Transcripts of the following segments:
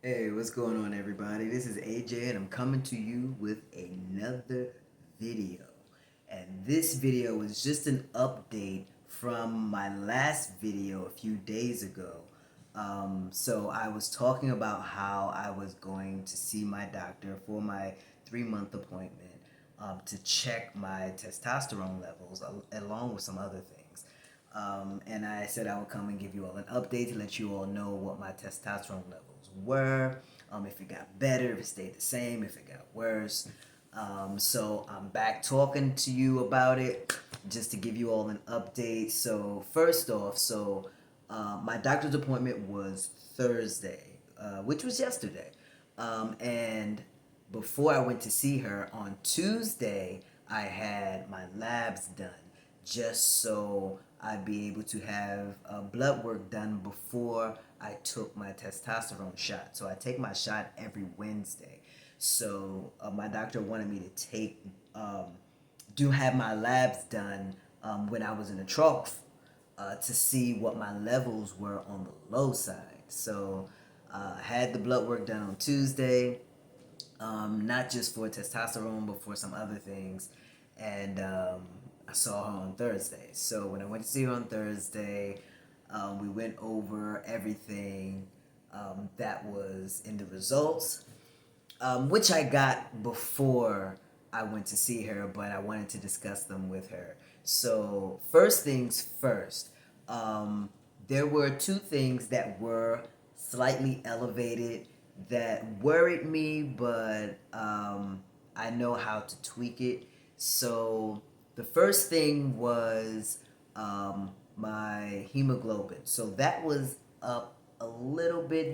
Hey, what's going on, everybody? This is AJ, and I'm coming to you with another video. And this video is just an update from my last video a few days ago. So I was talking about how I was going to see my doctor for my 3-month appointment to check my testosterone levels along with some other things. And I said I would come and give you all an update to let you all know what my testosterone levels were, if it got better, if it stayed the same, if it got worse. So I'm back talking to you about it just to give you all an update. So first off, my doctor's appointment was Thursday, which was yesterday. And before I went to see her on Tuesday, I had my labs done just so I'd be able to have blood work done before I took my testosterone shot. So I take my shot every Wednesday. So my doctor wanted me to have my labs done when I was in a trough to see what my levels were on the low side. So I had the blood work done on Tuesday, not just for testosterone, but for some other things. And I saw her on Thursday. So when I went to see her on Thursday, we went over everything that was in the results, which I got before I went to see her, but I wanted to discuss them with her. So, first things first, there were two things that were slightly elevated that worried me, but I know how to tweak it. So, the first thing was my hemoglobin. So, that was up a little bit.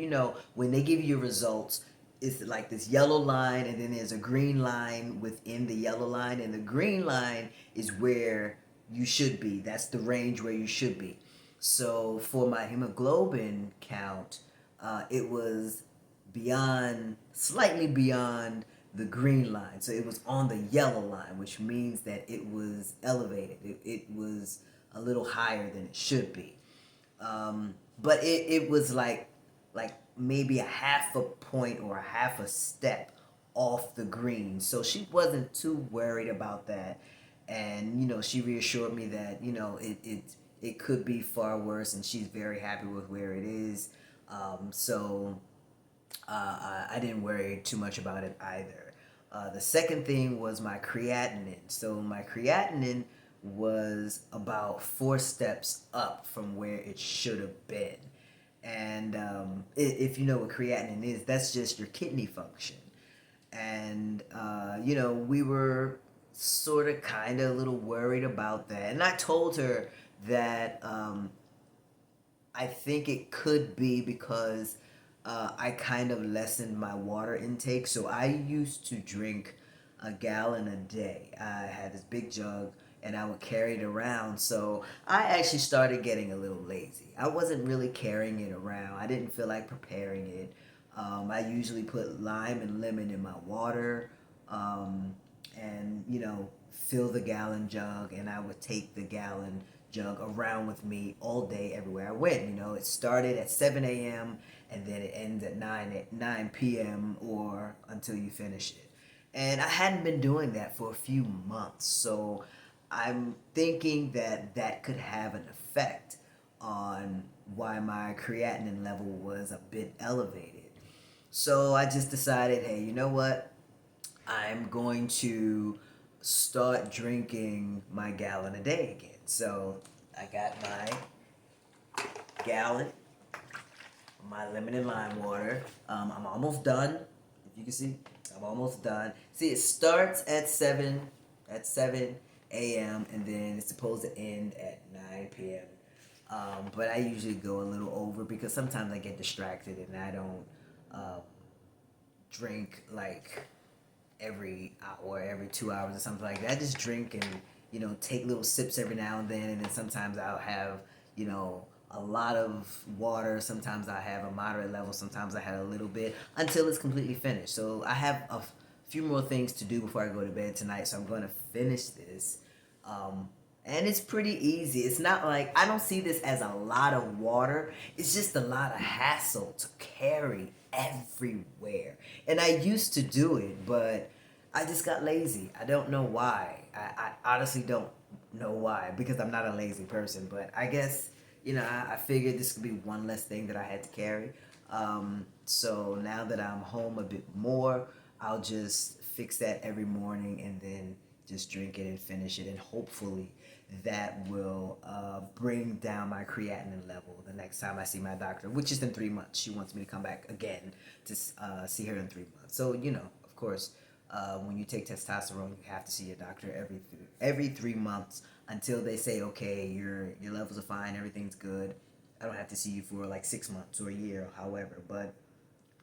When they give you your results, it's like this yellow line, and then there's a green line within the yellow line, and the green line is where you should be. That's the range where you should be. So for my hemoglobin count, it was slightly beyond the green line. So it was on the yellow line, which means that it was elevated. It was a little higher than it should be. But it was like maybe a half a point or a half a step off the green. So she wasn't too worried about that. And she reassured me that it could be far worse, and she's very happy with where it is. So I didn't worry too much about it either. The second thing was my creatinine. So my creatinine was about 4 steps up from where it should have been. And if you know what creatinine is, that's just your kidney function. And we were sort of kind of a little worried about that. And I told her that I think it could be because I kind of lessened my water intake. So I used to drink a gallon a day. I had this big jug and I would carry it around. So I actually started getting a little lazy. I wasn't really carrying it around. I didn't feel like preparing it. I usually put lime and lemon in my water, and fill the gallon jug, and I would take the gallon jug around with me all day everywhere I went. It started at 7 a.m. and then it ends at 9 p.m. or until you finish it. And I hadn't been doing that for a few months, so I'm thinking that that could have an effect on why my creatinine level was a bit elevated. So I just decided, hey, you know what? I'm going to start drinking my gallon a day again. So I got my gallon, my lemon and lime water. I'm almost done. If you can see, I'm almost done. See, it starts at 7 a.m. and then it's supposed to end at 9 p.m. But I usually go a little over because sometimes I get distracted and I don't drink like every hour, every 2 hours or something like that. I just drink and take little sips every now and then sometimes I'll have a lot of water. Sometimes I have a moderate level. Sometimes I have a little bit until it's completely finished. So I have a few more things to do before I go to bed tonight. So I'm going to finish this. And it's pretty easy. It's not like, I don't see this as a lot of water. It's just a lot of hassle to carry everywhere. And I used to do it, but I just got lazy. I don't know why. I honestly don't know why, because I'm not a lazy person. But I guess, I figured this could be one less thing that I had to carry. So now that I'm home a bit more, I'll just fix that every morning and then just drink it and finish it. And hopefully that will bring down my creatinine level the next time I see my doctor, which is in 3 months. She wants me to come back again to see her in 3 months. So, of course, when you take testosterone, you have to see your doctor every 3 months until they say, okay, your levels are fine, everything's good. I don't have to see you for like 6 months or a year, however. But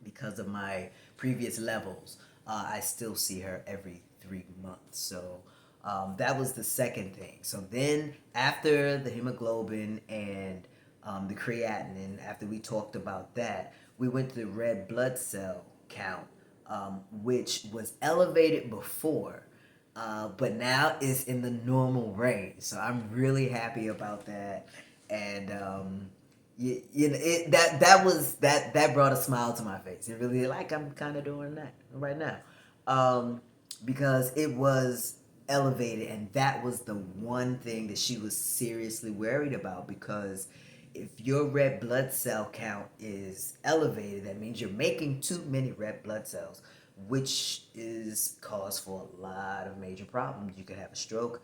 because of my previous levels, I still see her every 3 months. So that was the second thing. So then, after the hemoglobin and the creatinine, after we talked about that, we went to the red blood cell count, which was elevated before. But now it's in the normal range, so I'm really happy about that. And that brought a smile to my face. It really, like, I'm kind of doing that right now, because it was elevated, and that was the one thing that she was seriously worried about. Because if your red blood cell count is elevated, that means you're making too many red blood cells, which is cause for a lot of major problems. You could have a stroke,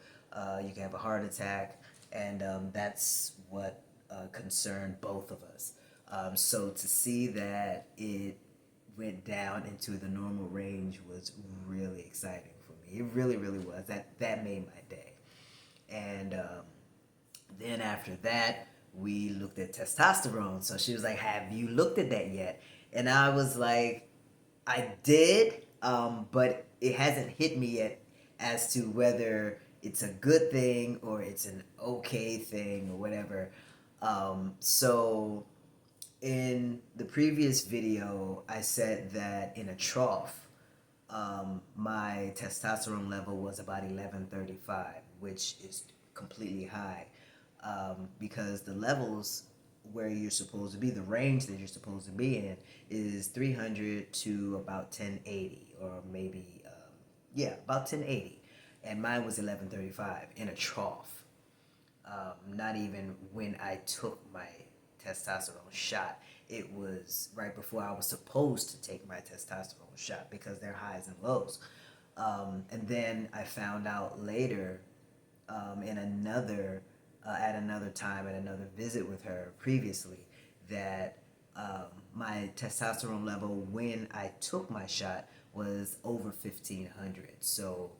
you could have a heart attack, and that's what concerned both of us. So to see that it went down into the normal range was really exciting for me. It really, really was. That made my day. And then after that, we looked at testosterone. So she was like, "Have you looked at that yet?" And I was like, "I did, but it hasn't hit me yet as to whether it's a good thing or it's an okay thing or whatever." So in the previous video, I said that in a trough, my testosterone level was about 1135, which is completely high, because the levels where you're supposed to be, the range that you're supposed to be in, is 300 to about 1080, or maybe, yeah, about 1080. And mine was 1135 in a trough. Not even when I took my testosterone shot. It was right before I was supposed to take my testosterone shot, because they're highs and lows. And then I found out later, in another at another time, at another visit with her previously, that my testosterone level when I took my shot was over 1500. So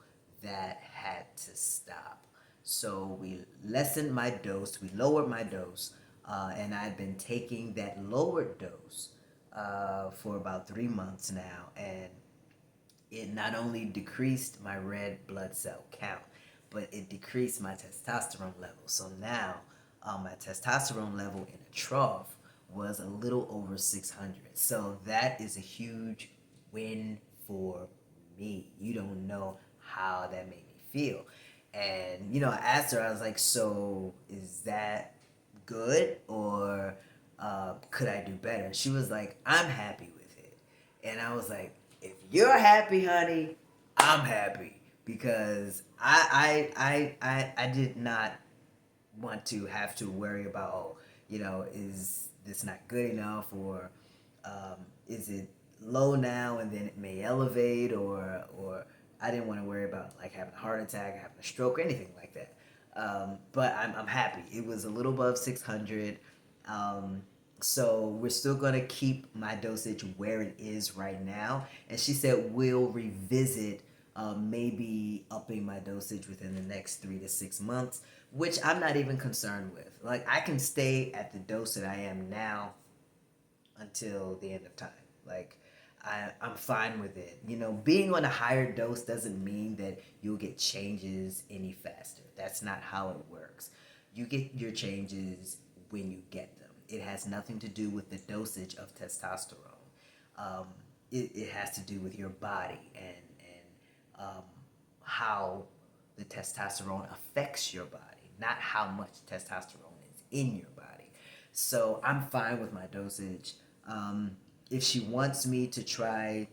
that had to stop. So we lessened my dose, we lowered my dose, and I've been taking that lowered dose for about 3 months now, and it not only decreased my red blood cell count, but it decreased my testosterone level. So now my testosterone level in a trough was a little over 600. So that is a huge win for me. You don't know how that made me feel. And, I asked her, I was like, so is that good, or could I do better? She was like, I'm happy with it. And I was like, if you're happy, honey, I'm happy, because I did not want to have to worry about, is this not good enough, or is it low now and then it may elevate, or I didn't want to worry about like having a heart attack, having a stroke, or anything like that. But I'm happy. It was a little above 600. So we're still gonna keep my dosage where it is right now. And she said we'll revisit, maybe upping my dosage within the next 3 to 6 months, which I'm not even concerned with. Like, I can stay at the dose that I am now until the end of time. Like, I'm fine with it. Being on a higher dose doesn't mean that you'll get changes any faster. That's not how it works. You get your changes when you get them. It has nothing to do with the dosage of testosterone. Um, it has to do with your body, and how the testosterone affects your body. not how much testosterone is in your body. So I'm fine with my dosage. If she wants me to try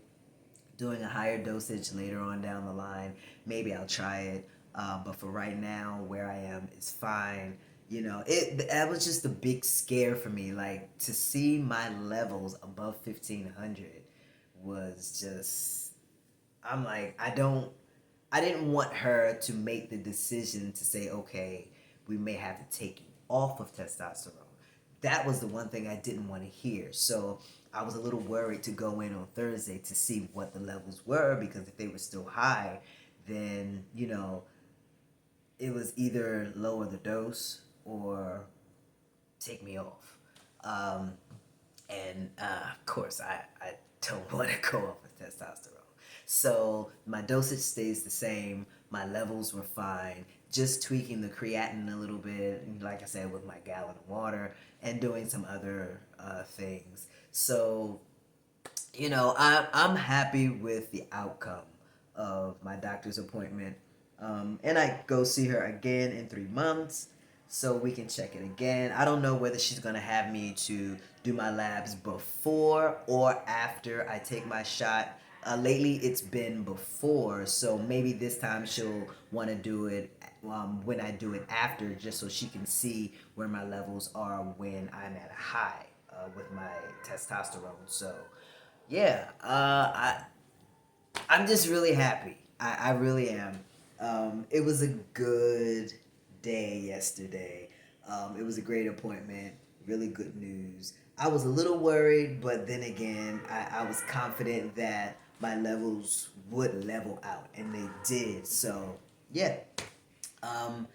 doing a higher dosage later on down the line, maybe I'll try it. But for right now, where I am is fine. You know, that was just a big scare for me. Like to see my levels above 1500 was just. I'm like, I didn't want her to make the decision to say, okay, we may have to take you off of testosterone. That was the one thing I didn't want to hear. So I was a little worried to go in on Thursday to see what the levels were, because if they were still high, then, you know, it was either lower the dose or take me off. Um, and of course, I don't want to go off of testosterone. So my dosage stays the same. My levels were fine. Just tweaking the creatinine a little bit, like I said, with my gallon of water, and doing some other things. So, you know, I'm happy with the outcome of my doctor's appointment. And I go see her again in 3 months so we can check it again. I don't know whether she's going to have me to do my labs before or after I take my shot. Lately, it's been before, so maybe this time she'll want to do it when I do it after, just so she can see where my levels are when I'm at a high with my testosterone. So, yeah, I'm just really happy. I really am. It was a good day yesterday. It was a great appointment. Really good news. I was a little worried, but then again, I was confident that my levels would level out, and they did. So yeah, um,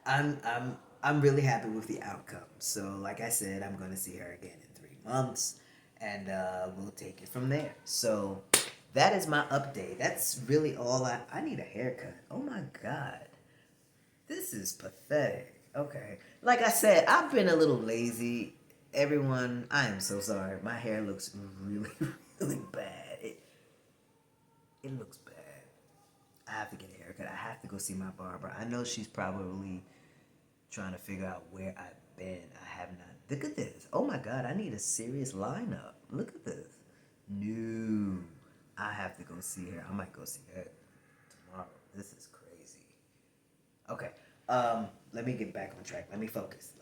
I'm really happy with the outcome. So like I said, I'm gonna see her again in 3 months, and we'll take it from there. So that is my update. That's really all I need a haircut. Oh my god. This is pathetic. Okay. Like I said, I've been a little lazy. Everyone, I am so sorry. My hair looks really, really bad. It looks bad. I have to get a haircut. I have to go see my barber. I know she's probably trying to figure out where I've been. I have not. Look at this. Oh my god, I need a serious lineup. Look at this. No. I have to go see her. I might go see her tomorrow. This is crazy. Okay. Let me get back on track. Let me focus.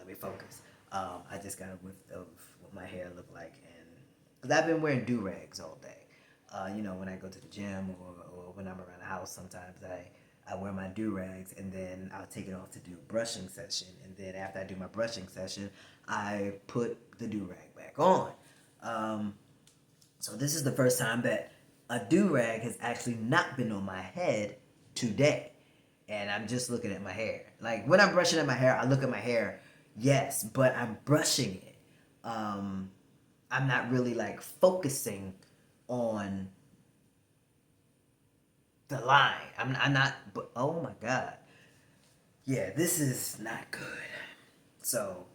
I just got a whiff of what my hair looked like, and because I've been wearing do rags all day. You know, when I go to the gym or when I'm around the house, sometimes I wear my do rags, and then I'll take it off to do a brushing session, and then after I do my brushing session, I put the do rag back on. So this is the first time that a do rag has actually not been on my head today. And I'm just looking at my hair. Like when I'm brushing at my hair, I look at my hair, yes, but I'm brushing it. I'm not really like focusing on the line. I'm not, but oh my god. Yeah, this is not good. So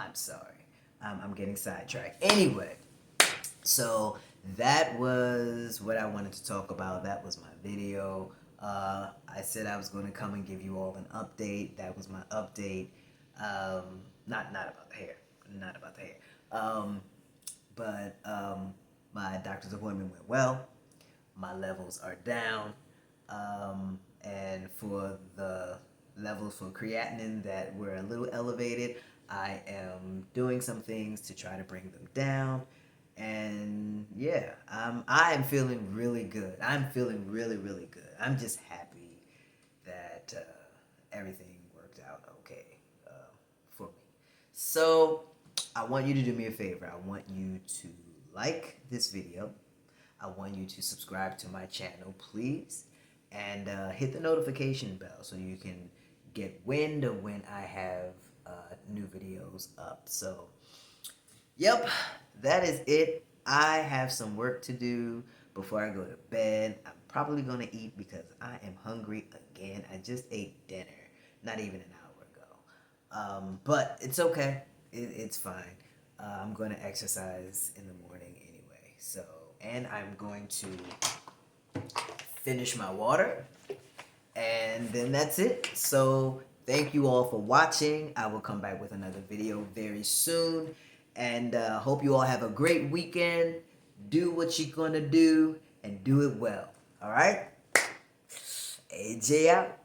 I'm sorry. I'm getting sidetracked. Anyway, so that was what I wanted to talk about. That was my video. I said I was going to come and give you all an update. That was my update. Not about the hair. Not about the hair. But my doctor's appointment went well. My levels are down. And for the levels for creatinine that were a little elevated, I am doing some things to try to bring them down. And yeah, I am feeling really good. I'm feeling really, really good. I'm just happy that everything worked out okay for me. So I want you to do me a favor. I want you to like this video. I want you to subscribe to my channel, please, and hit the notification bell so you can get wind of when I have new videos up. So, yep, that is it. I have some work to do before I go to bed. I'm probably going to eat because I am hungry again. I just ate dinner, not even an hour ago. But it's okay. It's fine. I'm going to exercise in the morning anyway. So, and I'm going to finish my water, and then that's it. So thank you all for watching. I will come back with another video very soon. And hope you all have a great weekend. Do what you're going to do and do it well. All right? AJ out.